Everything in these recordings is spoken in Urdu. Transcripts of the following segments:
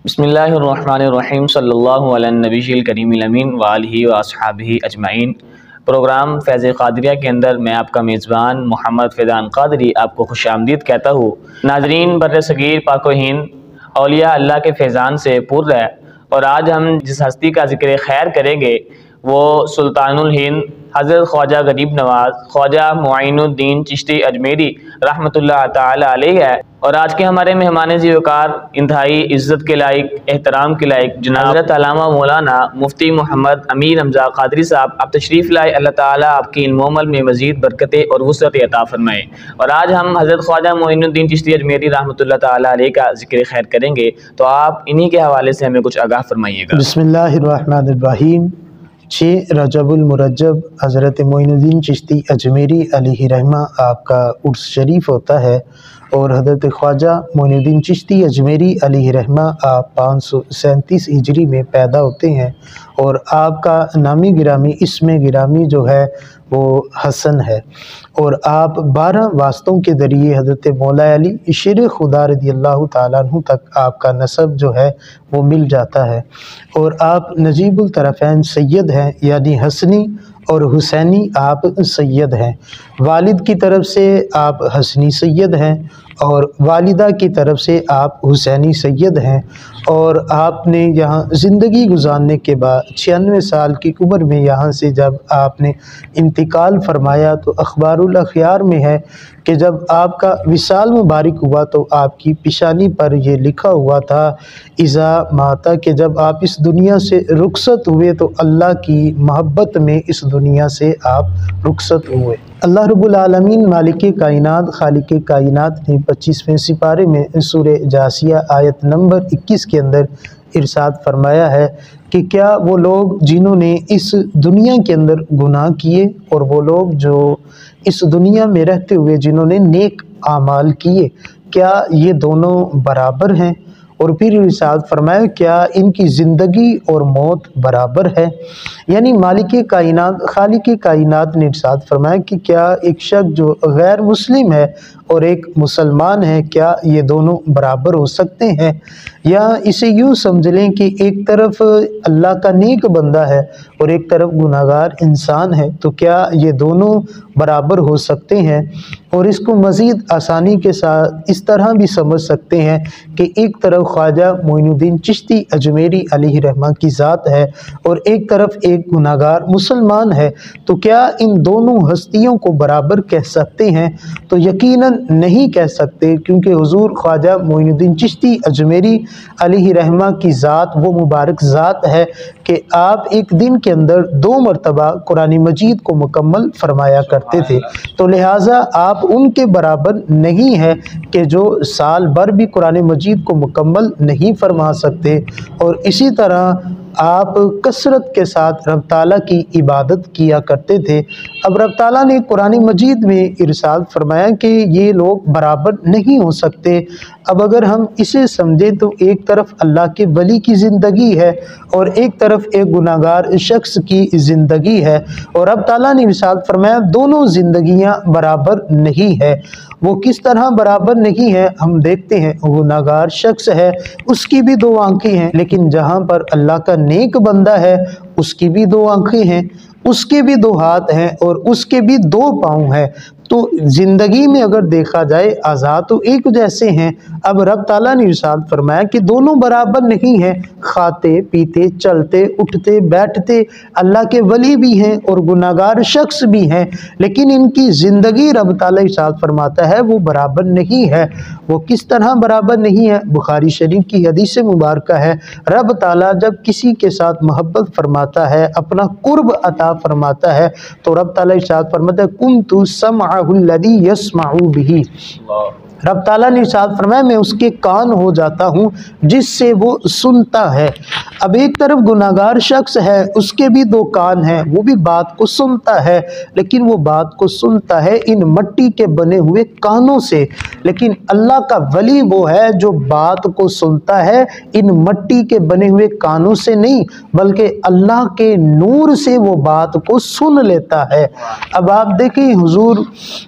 بسم اللہ الرحمن الرحیم صلی اللہ علیہ نبی الکریم الامین وآلہ واصحابہ اجمعین۔ پروگرام فیض قادریہ کے اندر میں آپ کا میزبان محمد فیضان قادری آپ کو خوش آمدید کہتا ہوں۔ ناظرین، بر صغیر پاک و ہند اولیاء اللہ کے فیضان سے پر ہے، اور آج ہم جس ہستی کا ذکر خیر کریں گے وہ سلطان الہند حضرت خواجہ غریب نواز خواجہ معین الدین چشتی اجمیری رحمۃ اللہ تعالی علیہ ہے۔ اور آج کے ہمارے مہمان ذی وقار انتہائی عزت کے لائق، احترام کے لائق جناب حضرت علامہ مولانا مفتی محمد امیر حمزہ قادری صاحب، آپ تشریف لائے۔ اللہ تعالیٰ آپ کی علم و عمل میں مزید برکتیں اور وسعت عطا فرمائے۔ اور آج ہم حضرت خواجہ معین الدین چشتی اجمیری رحمۃ اللہ تعالی علیہ کا ذکر خیر کریں گے، تو آپ انہی کے حوالے سے ہمیں کچھ آگاہ فرمائیے گا۔ بسم اللہ الرحمن الرحیم۔ 6 رجب المرجب حضرت معین الدین چشتی اجمیری علیہ رحمہ آپ کا عرس شریف ہوتا ہے، اور حضرت خواجہ معین الدین چشتی اجمیری علیہ رحمہ آپ 537 ہجری میں پیدا ہوتے ہیں، اور آپ کا نامی گرامی اسم گرامی جو ہے وہ حسن ہے، اور آپ 12 واسطوں کے ذریعے حضرت مولا علی شیر خدا رضی اللہ تعالیٰ عنہ تک آپ کا نسب جو ہے وہ مل جاتا ہے، اور آپ نجیب الطرفین سید ہیں، یعنی حسنی اور حسینی آپ سید ہیں۔ والد کی طرف سے آپ حسنی سید ہیں، اور والدہ کی طرف سے آپ حسینی سید ہیں، اور آپ نے یہاں زندگی گزارنے کے بعد 96 سال کی عمر میں یہاں سے جب آپ نے انتقال فرمایا تو اخبار الاخیار میں ہے کہ جب آپ کا وصال مبارک ہوا تو آپ کی پیشانی پر یہ لکھا ہوا تھا اذا ماتا، کہ جب آپ اس دنیا سے رخصت ہوئے تو اللہ کی محبت میں اس دنیا سے آپ رخصت ہوئے۔ اللہ رب العالمین مالک کائنات خالق کائنات نے 25ویں سپارے میں سورہ جاثیہ آیت نمبر 21 کے اندر ارشاد فرمایا ہے کہ کیا وہ لوگ جنہوں نے اس دنیا کے اندر گناہ کیے اور وہ لوگ جو اس دنیا میں رہتے ہوئے جنہوں نے نیک اعمال کیے، کیا یہ دونوں برابر ہیں؟ اور پھر ارشاد فرمایا کیا ان کی زندگی اور موت برابر ہے؟ یعنی مالک کائنات خالق کائنات نے ارشاد فرمایا کہ کیا ایک شخص جو غیر مسلم ہے اور ایک مسلمان ہے، کیا یہ دونوں برابر ہو سکتے ہیں؟ یا اسے یوں سمجھ لیں کہ ایک طرف اللہ کا نیک بندہ ہے اور ایک طرف گناہگار انسان ہے، تو کیا یہ دونوں برابر ہو سکتے ہیں؟ اور اس کو مزید آسانی کے ساتھ اس طرح بھی سمجھ سکتے ہیں کہ ایک طرف خواجہ معین الدین چشتی اجمیری علیہ رحمہ کی ذات ہے اور ایک طرف ایک گناہگار مسلمان ہے، تو کیا ان دونوں ہستیوں کو برابر کہہ سکتے ہیں؟ تو یقیناً نہیں کہہ سکتے، کیونکہ حضور خواجہ معین الدین چشتی اجمیری علیہ رحمہ کی ذات وہ مبارک ذات ہے کہ آپ ایک دن کے اندر 2 مرتبہ قرآن مجید کو مکمل فرمایا کرتے تھے، تو لہٰذا آپ ان کے برابر نہیں ہے کہ جو سال بھر بھی قرآن مجید کو مکمل نہیں فرما سکتے۔ اور اسی طرح آپ کثرت کے ساتھ رب تعالیٰ کی عبادت کیا کرتے تھے۔ اب رب تعالیٰ نے قرآن مجید میں ارشاد فرمایا کہ یہ لوگ برابر نہیں ہو سکتے۔ اب اگر ہم اسے سمجھیں تو ایک طرف اللہ کے ولی کی زندگی ہے اور ایک طرف ایک گناہگار شخص کی زندگی ہے، اور رب تعالیٰ نے ارشاد فرمایا دونوں زندگیاں برابر نہیں ہے۔ وہ کس طرح برابر نہیں ہے ہم دیکھتے ہیں۔ گناہگار شخص ہے، اس کی بھی 2 آنکھیں ہیں، لیکن جہاں پر اللہ کا نیک بندہ ہے اس کی بھی 2 آنکھیں ہیں، اس کے بھی 2 ہاتھ ہیں، اور اس کے بھی 2 پاؤں ہیں۔ تو زندگی میں اگر دیکھا جائے اعضاء تو ایک جیسے ہیں۔ اب رب تعالیٰ نے ارشاد فرمایا کہ دونوں برابر نہیں ہیں، کھاتے پیتے چلتے اٹھتے بیٹھتے اللہ کے ولی بھی ہیں اور گناہگار شخص بھی ہیں، لیکن ان کی زندگی رب تعالیٰ ارشاد فرماتا ہے وہ برابر نہیں ہے۔ وہ کس طرح برابر نہیں ہے؟ بخاری شریف کی حدیث مبارکہ ہے، رب تعالیٰ جب کسی کے ساتھ محبت فرماتا ہے، اپنا قرب عطا فرماتا ہے، تو رب تعالیٰ ارشاد فرماتا ہے کنت سمعہ الذی یسمع بہ۔ رب تعالیٰ نے ارشاد فرمایا میں اس کے کان ہو جاتا ہوں جس سے وہ سنتا ہے۔ اب ایک طرف گناہگار شخص ہے، اس کے بھی 2 کان ہیں، وہ بھی بات کو سنتا ہے، لیکن وہ بات کو سنتا ہے ان مٹی کے بنے ہوئے کانوں سے۔ لیکن اللہ کا ولی وہ ہے جو بات کو سنتا ہے ان مٹی کے بنے ہوئے کانوں سے نہیں، بلکہ اللہ کے نور سے وہ بات کو سن لیتا ہے۔ اب آپ دیکھیں حضور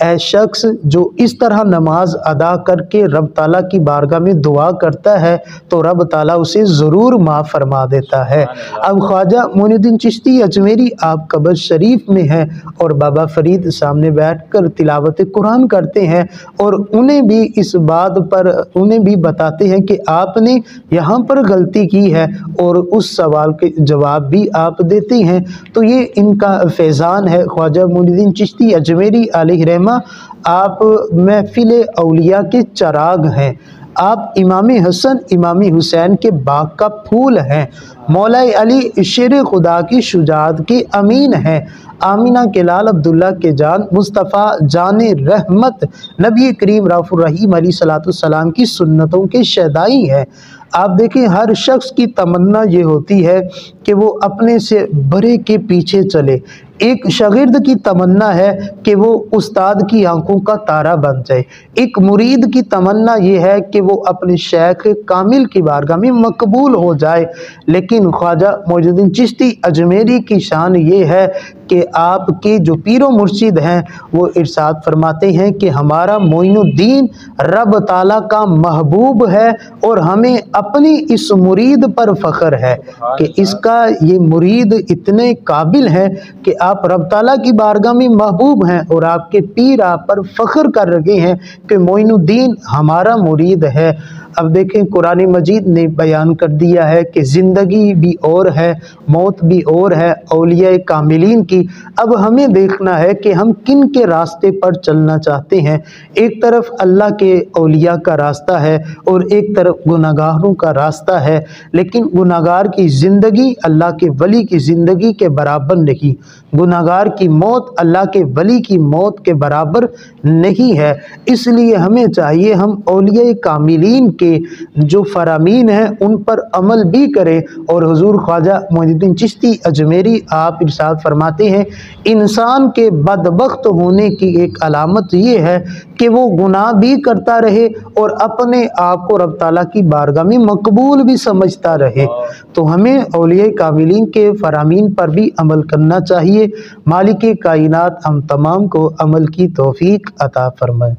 اے شخص جو اس طرح نماز ادا کر کے رب تعالیٰ کی بارگاہ میں دعا کرتا ہے تو رب تعالیٰ اسے ضرور معاف فرما دیتا ہے۔ اب خواجہ معین الدین چشتی اجمیری آپ قبر شریف میں ہیں اور بابا فرید سامنے بیٹھ کر تلاوت قرآن کرتے ہیں، اور انہیں بھی اس بات پر انہیں بھی بتاتے ہیں کہ آپ نے یہاں پر غلطی کی ہے، اور اس سوال کے جواب بھی آپ دیتے ہیں۔ تو یہ ان کا فیضان ہے۔ خواجہ معین الدین چشتی اجمیری علیہ رحمہ آپ محفل اولیاء کے چراغ ہیں، آپ امام حسن امام حسین کے باغ کا پھول ہیں، مولا علی شیر خدا کی شجاعت کے امین ہیں، آمینہ کے لال عبداللہ کے جان مصطفیٰ جان رحمت نبی کریم رؤوف الرحیم علیہ الصلوۃ والسلام کی سنتوں کے شیدائی ہیں۔ آپ دیکھیں ہر شخص کی تمنا یہ ہوتی ہے کہ وہ اپنے سے بڑے کے پیچھے چلے۔ ایک شاگرد کی تمنا ہے کہ وہ استاد کی آنکھوں کا تارا بن جائے، ایک مرید کی تمنا یہ ہے کہ وہ اپنے شیخ کامل کی بارگاہ میں مقبول ہو جائے، لیکن خواجہ معین الدین چشتی اجمیری کی شان یہ ہے کہ آپ کے جو پیر و مرشد ہیں وہ ارشاد فرماتے ہیں کہ ہمارا معین الدین رب تعالیٰ کا محبوب ہے، اور ہمیں اپنی اس مرید پر فخر ہے کہ اس کا یہ مرید اتنے قابل ہے کہ آپ رب تعالیٰ کی بارگاہ میں محبوب ہیں، اور آپ کے پیر آپ پر فخر کر رہے ہیں کہ معین الدین ہمارا مرید ہے۔ اب دیکھیں قرآن مجید نے بیان کر دیا ہے کہ زندگی بھی اور ہے، موت بھی اور ہے اولیاء کاملین کی۔ اب ہمیں دیکھنا ہے کہ ہم کن کے راستے پر چلنا چاہتے ہیں۔ ایک طرف اللہ کے اولیاء کا راستہ ہے اور ایک طرف گناہگاروں کا راستہ ہے، لیکن گناہگار کی زندگی اللہ کے ولی کی زندگی کے برابر نہیں، گناہگار کی موت اللہ کے ولی کی موت کے برابر نہیں ہے۔ اس لیے ہمیں چاہیے ہم اولیاء کاملین کے جو فرامین ہیں ان پر عمل بھی کریں، اور حضور خواجہ معین الدین چشتی اجمیری آپ ارشاد فرماتے ہیں انسان کے بدبخت ہونے کی ایک علامت یہ ہے کہ وہ گناہ بھی کرتا رہے اور اپنے آپ کو رب تعالیٰ کی بارگاہ میں مقبول بھی سمجھتا رہے۔ تو ہمیں اولیاء کاملین کے فرامین پر بھی عمل کرنا چاہیے۔ مالک کائنات ہم تمام کو عمل کی توفیق عطا فرمائے۔